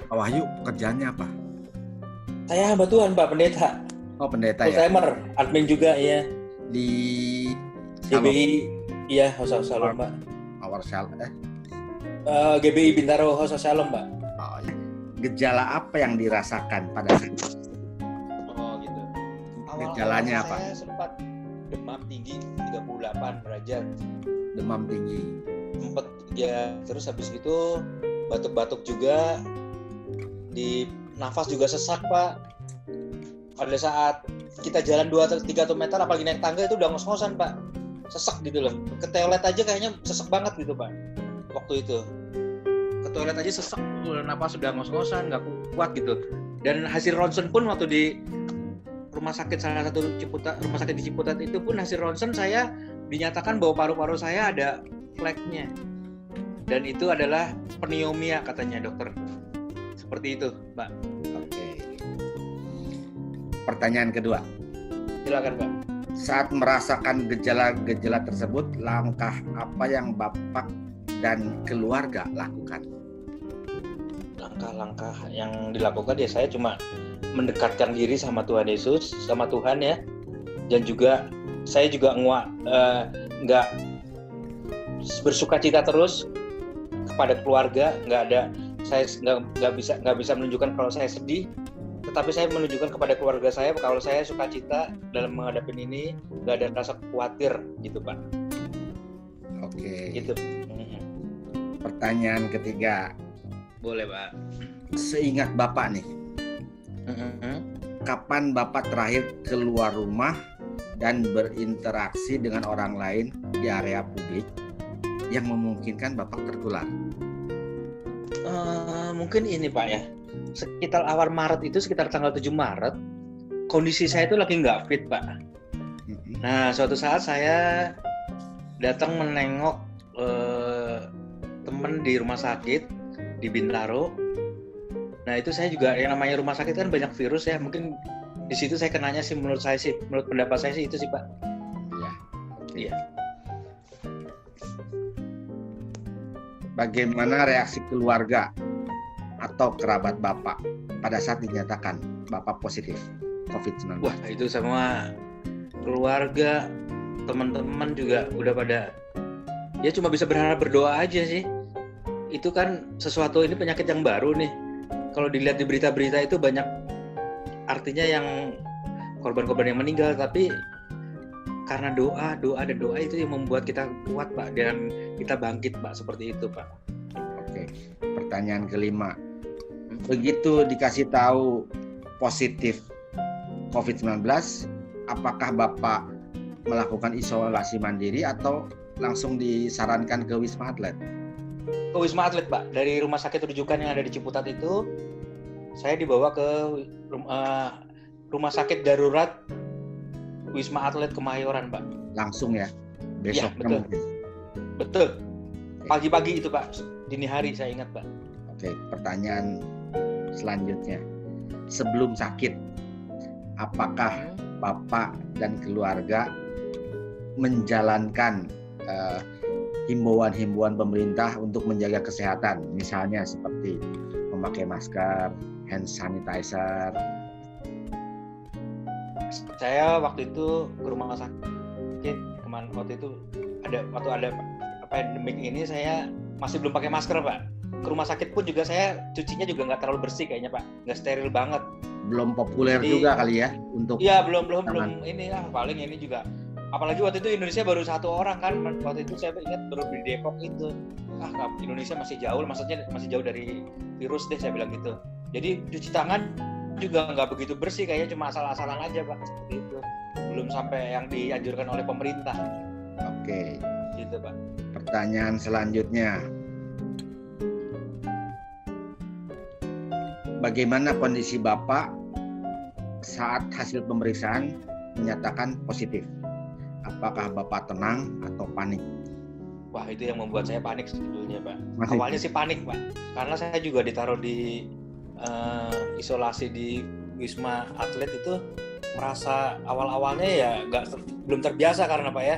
Pak Wahyu kerjaannya apa? Saya hamba Tuhan, Pak Pendeta. Oh, pendeta Full ya. timer, admin juga ya. Di GBI, iya, House of Shalom, Pak. Power Cell. GBI Bintaro House of Shalom, Pak. Oh, iya. Gejala apa yang dirasakan pada saat itu? Oh, gitu. Gejalanya apa? Saya sempat demam tinggi 38 derajat. Demam tinggi. Sempat ya, terus habis itu batuk-batuk juga, di nafas juga sesak, Pak. Pada saat kita jalan 2-3 meter apalagi naik tangga itu udah ngos-ngosan, Pak. Sesak gitu loh. Ke toilet aja kayaknya sesak banget gitu, Pak. Waktu itu. Ke toilet aja sesak, nafas sudah ngos-ngosan, nggak kuat gitu. Dan hasil ronsen pun waktu di rumah sakit salah satu rumah sakit di Ciputat itu pun hasil ronsen saya dinyatakan bahwa paru-paru saya ada fleknya. Dan itu adalah pneumonia katanya dokter. Seperti itu, Pak. Oke. Pertanyaan kedua. Silakan, Pak. Saat merasakan gejala-gejala tersebut, langkah apa yang Bapak dan keluarga lakukan? Langkah-langkah yang dilakukan ya saya cuma mendekatkan diri sama Tuhan Yesus, sama Tuhan ya. Dan juga saya juga nggak bersukacita terus kepada keluarga, saya nggak bisa menunjukkan kalau saya sedih, tetapi saya menunjukkan kepada keluarga saya kalau saya sukacita dalam menghadapi ini, nggak ada rasa khawatir gitu, Pak. Oke. Gitu. Pertanyaan ketiga. Boleh, Pak. Seingat Bapak nih, kapan Bapak terakhir keluar rumah dan berinteraksi dengan orang lain di area publik yang memungkinkan Bapak tertular? Mungkin ini, Pak ya. Sekitar awal Maret itu, sekitar tanggal 7 Maret, kondisi saya itu lagi nggak fit, Pak. Nah, suatu saat saya datang menengok teman di rumah sakit di Bintaro. Nah, itu saya juga, yang namanya rumah sakit kan banyak virus ya. Mungkin di situ saya kenanya sih, menurut pendapat saya sih itu sih, Pak. Iya. Iya. Bagaimana reaksi keluarga atau kerabat Bapak pada saat dinyatakan Bapak positif COVID-19? Wah, itu semua keluarga, teman-teman juga udah pada, ya cuma bisa berharap berdoa aja sih. Itu kan sesuatu, ini penyakit yang baru nih. Kalau dilihat di berita-berita itu banyak artinya yang korban-korban yang meninggal, tapi karena doa itu yang membuat kita kuat, Pak, dan kita bangkit, Pak, seperti itu, Pak. Oke. Pertanyaan kelima. Begitu dikasih tahu positif COVID-19, apakah Bapak melakukan isolasi mandiri atau langsung disarankan ke Wisma Atlet? Ke Wisma Atlet, Pak. Dari rumah sakit rujukan yang ada di Ciputat itu, saya dibawa ke rumah sakit darurat Wisma Atlet Kemayoran, Pak. Langsung ya? Besoknya betul. mungkin? Betul. Pagi-pagi itu, Pak. Dini hari saya ingat, Pak. Oke, pertanyaan selanjutnya. Sebelum sakit, apakah Bapak dan keluarga menjalankan himbauan-himbauan pemerintah untuk menjaga kesehatan, misalnya seperti memakai masker, hand sanitizer? Saya waktu itu ke rumah sakit kemarin, waktu itu waktu ada pandemik ini saya masih belum pakai masker, Pak. Ke rumah sakit pun juga saya cucinya juga nggak terlalu bersih kayaknya, Pak. Nggak steril banget. Belum populer juga kali ya untuk. Iya, belum ini paling ini juga. Apalagi waktu itu Indonesia baru 1 orang kan. Waktu itu saya ingat baru di Depok itu. Indonesia masih jauh, maksudnya masih jauh dari virus deh, saya bilang gitu. Jadi cuci tangan juga nggak begitu bersih, kayaknya cuma asal-asalan aja, Pak, seperti itu. Belum sampai yang dianjurkan oleh pemerintah. Oke. Gitu, Pak. Pertanyaan selanjutnya. Bagaimana kondisi Bapak saat hasil pemeriksaan menyatakan positif? Apakah Bapak tenang atau panik? Wah, itu yang membuat saya panik sebetulnya, Pak. Masih? Awalnya sih panik, Pak. Karena saya juga ditaruh di isolasi di Wisma Atlet itu, merasa awal-awalnya ya belum terbiasa karena, Pak ya,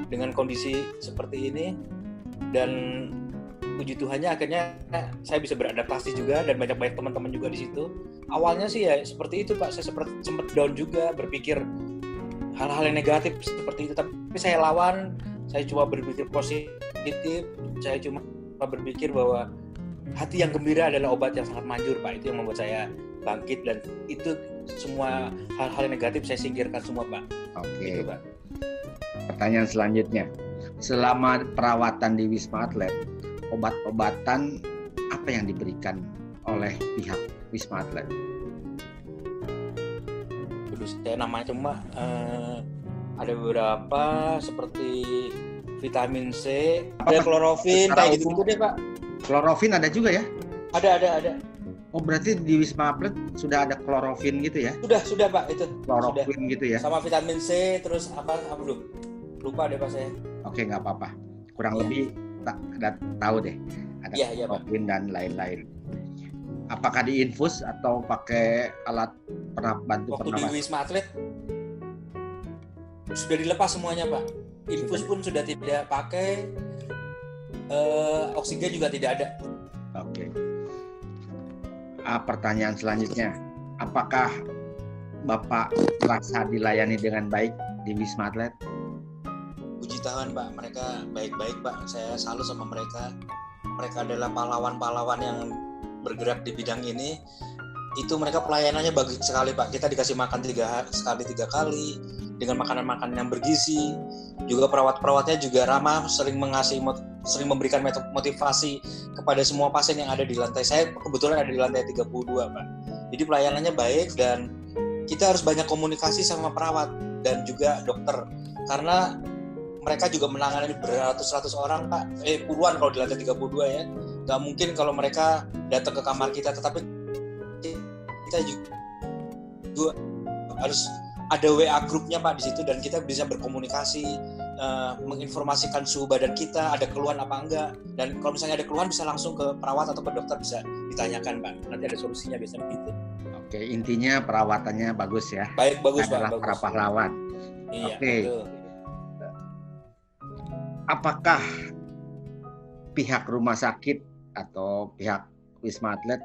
dengan kondisi seperti ini. Dan puji Tuhannya akhirnya saya bisa beradaptasi juga dan banyak teman-teman juga di situ. Awalnya sih ya seperti itu Pak, saya sempat down juga, berpikir hal-hal yang negatif seperti itu, tapi saya lawan, saya cuma berpikir positif, saya cuma berpikir bahwa hati yang gembira adalah obat yang sangat manjur Pak. Itu yang membuat saya bangkit, dan itu semua hal-hal yang negatif saya singkirkan semua Pak. Oke. Gitu, Pak. Pertanyaan selanjutnya, selama perawatan di Wisma Atlet, obat-obatan apa yang diberikan oleh pihak Wisma Atlet? Saya namanya cuma ada beberapa seperti vitamin C, ada klorofin, kayak gitu deh Pak. Klorofin ada juga ya? Ada. Oh, berarti di Wisma Atlet sudah ada klorofin gitu ya? Sudah Pak, itu. Klorofin sudah. Gitu ya? Sama vitamin C, terus apa belum? Lupa deh Pak saya. Oke, nggak apa-apa. Kurang lebih tahu deh. Ada klorofin dan lain-lain. Apakah diinfus atau pakai alat bantu pernapas? Waktu di Wisma Atlet sudah dilepas semuanya Pak. Infus pun sudah tidak pakai, oksigen juga tidak ada. Oke. Pertanyaan selanjutnya, apakah Bapak merasa dilayani dengan baik di Wisma Atlet? Puji Tuhan Pak, mereka baik-baik Pak. Saya salut sama mereka. Mereka adalah pahlawan-pahlawan yang bergerak di bidang ini. Itu mereka pelayanannya bagus sekali Pak. Kita dikasih makan 3 kali dengan makanan-makanan yang bergizi. Juga perawat-perawatnya juga ramah, sering memberikan motivasi kepada semua pasien yang ada di lantai. Saya kebetulan ada di lantai 32 Pak. Jadi pelayanannya baik, dan kita harus banyak komunikasi sama perawat dan juga dokter, karena mereka juga menangani beratus-ratus orang Pak, puluhan kalau di lantai 32 ya. Nggak mungkin kalau mereka datang ke kamar kita, tetapi kita juga harus ada WA grupnya Pak di situ, dan kita bisa berkomunikasi, menginformasikan suhu badan kita, ada keluhan apa enggak, dan kalau misalnya ada keluhan bisa langsung ke perawat atau ke dokter, bisa ditanyakan Pak, nanti ada solusinya biasanya begitu. Oke, intinya perawatannya bagus ya. Bagus adalah Pak, para pahlawan. Iya, oke. Betul. Apakah pihak rumah sakit atau pihak Wisma Atlet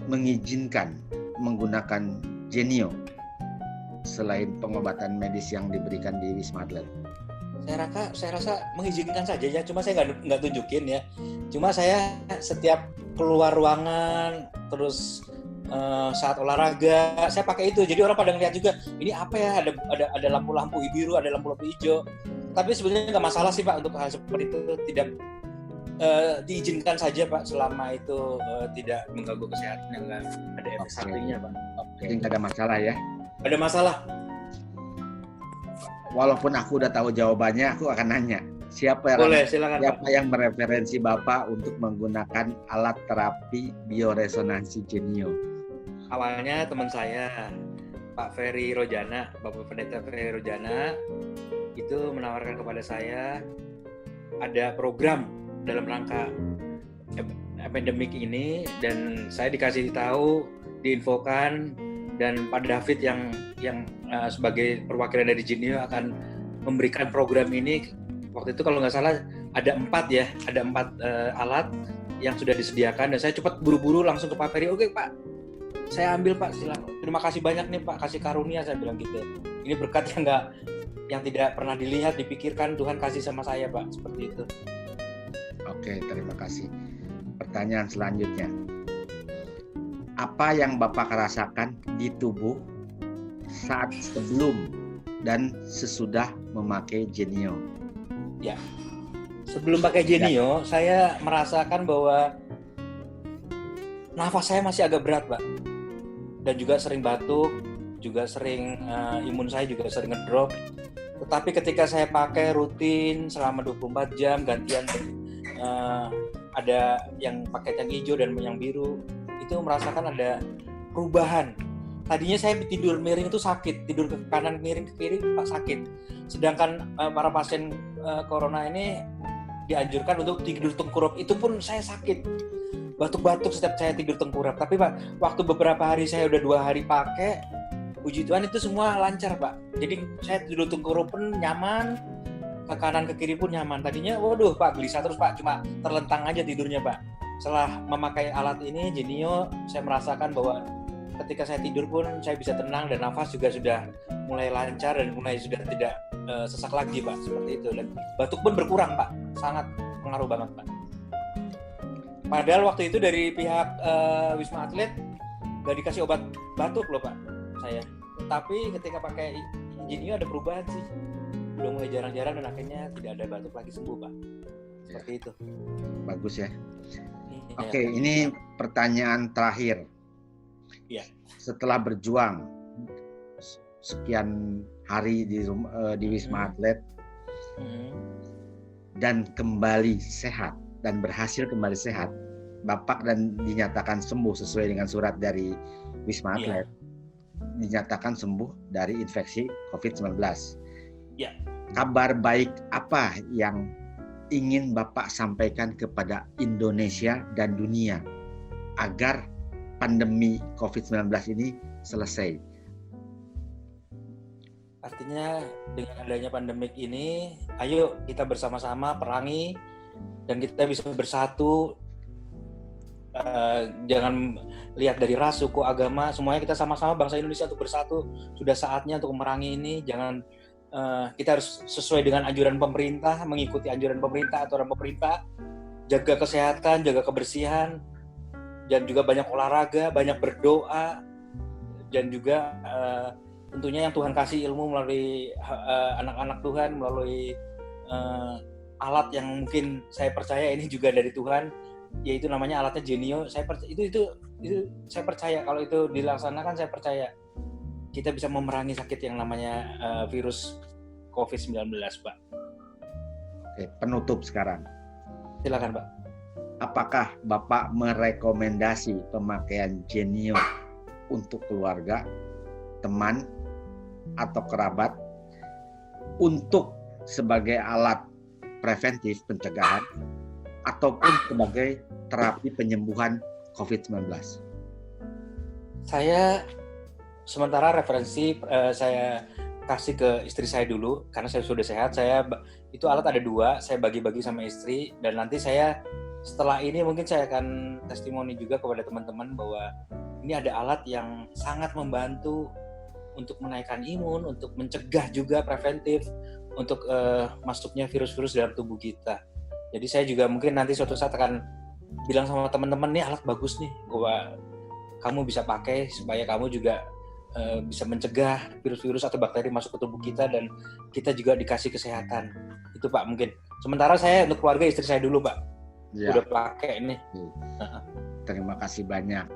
mengizinkan menggunakan Genio selain pengobatan medis yang diberikan di Wisma Atlet? Saya rasa mengizinkan saja ya, cuma saya nggak tunjukin ya. Cuma saya setiap keluar ruangan, terus saat olahraga saya pakai itu, jadi orang pada ngeliat juga ini apa ya, ada lampu-lampu biru, ada lampu-lampu hijau. Tapi sebenarnya nggak masalah sih Pak untuk hal seperti itu, tidak diizinkan saja Pak selama itu tidak mengganggu kesehatan, yang nggak ada efek sampingnya Pak. Jadi nggak ada masalah ya? Ada masalah. Walaupun aku udah tahu jawabannya, aku akan nanya. Siapa yang mereferensi Bapak untuk menggunakan alat terapi bioresonansi Genio? Awalnya teman saya, Pak Ferry Rojana, Bapak Pendeta Ferry Rojana, itu menawarkan kepada saya ada program dalam rangka epidemik ini, dan saya dikasih tahu, diinfokan, dan Pak David yang sebagai perwakilan dari Genio akan memberikan program ini. Waktu itu kalau nggak salah ada 4 alat yang sudah disediakan, dan saya cepat buru-buru langsung ke Pak Ferry. Oke Pak, saya ambil Pak, silakan. Terima kasih banyak nih Pak, kasih karunia, saya bilang gitu. Ini berkat yang tidak pernah dilihat, dipikirkan, Tuhan kasih sama saya Pak, seperti itu. Oke, terima kasih. Pertanyaan selanjutnya, apa yang Bapak rasakan di tubuh saat sebelum dan sesudah memakai Genio? Ya, sebelum pakai Genio, saya merasakan bahwa nafas saya masih agak berat Pak, dan juga sering batuk, juga sering imun saya juga sering ngedrop. Tetapi ketika saya pakai rutin selama 24 jam gantian, ada yang pakai yang hijau dan yang biru, itu merasakan ada perubahan. Tadinya saya tidur miring itu sakit, tidur ke kanan miring ke kiri Pak sakit. Sedangkan para pasien corona ini dianjurkan untuk tidur tengkurap, itu pun saya sakit. Batuk-batuk setiap saya tidur tengkurap. Tapi Pak, waktu beberapa hari saya udah 2 hari pakai, puji Tuhan itu semua lancar Pak. Jadi saya tidur tengkurap pun nyaman, ke kanan ke kiri pun nyaman. Tadinya waduh Pak gelisah terus Pak, cuma terlentang aja tidurnya Pak. Setelah memakai alat ini Genio, saya merasakan bahwa ketika saya tidur pun saya bisa tenang dan nafas juga sudah mulai lancar dan mulai sudah tidak sesak lagi Pak, seperti itu. Dan batuk pun berkurang Pak, sangat pengaruh banget Pak. Padahal waktu itu dari pihak Wisma Atlet nggak dikasih obat batuk loh Pak saya. Tapi ketika pakai Genio ada perubahan sih. Udah mulai jarang-jarang dan akhirnya tidak ada batuk lagi sembuh Pak. Seperti itu. Bagus ya. Oke, ini pertanyaan terakhir. Ya. Setelah berjuang sekian hari di Wisma Atlet dan kembali sehat dan berhasil kembali sehat, Bapak dan dinyatakan sembuh sesuai dengan surat dari Wisma Atlet. Dinyatakan sembuh dari infeksi COVID-19. Ya. Kabar baik apa yang ingin Bapak sampaikan kepada Indonesia dan dunia agar pandemi COVID-19 ini selesai? Artinya dengan adanya pandemik ini, ayo kita bersama-sama perangi dan kita bisa bersatu. Jangan lihat dari ras, suku, agama, semuanya kita sama-sama bangsa Indonesia untuk bersatu. Sudah saatnya untuk memerangi ini. Jangan kita harus sesuai dengan anjuran pemerintah, mengikuti anjuran pemerintah, aturan pemerintah, jaga kesehatan, jaga kebersihan, dan juga banyak olahraga, banyak berdoa, dan juga tentunya yang Tuhan kasih ilmu melalui anak-anak Tuhan, melalui alat yang mungkin saya percaya ini juga dari Tuhan, yaitu namanya alatnya Genio. Saya percaya itu saya percaya kalau itu dilaksanakan, saya percaya kita bisa memerangi sakit yang namanya virus COVID-19, Pak. Oke, penutup sekarang. Silakan, Pak. Apakah Bapak merekomendasi pemakaian Genio untuk keluarga, teman, atau kerabat untuk sebagai alat preventif pencegahan ataupun sebagai terapi penyembuhan COVID-19? Saya sementara referensi saya kasih ke istri saya dulu karena saya sudah sehat. Itu alat ada 2, saya bagi-bagi sama istri, dan nanti saya setelah ini mungkin saya akan testimoni juga kepada teman-teman bahwa ini ada alat yang sangat membantu untuk menaikkan imun, untuk mencegah juga preventif untuk masuknya virus-virus dalam tubuh kita. Jadi saya juga mungkin nanti suatu saat akan bilang sama teman-teman, nih alat bagus nih, bahwa kamu bisa pakai supaya kamu juga bisa mencegah virus-virus atau bakteri masuk ke tubuh kita dan kita juga dikasih kesehatan. Itu Pak mungkin. Sementara saya untuk keluarga istri saya dulu Pak. Ya. Udah pakai ini. Terima kasih banyak.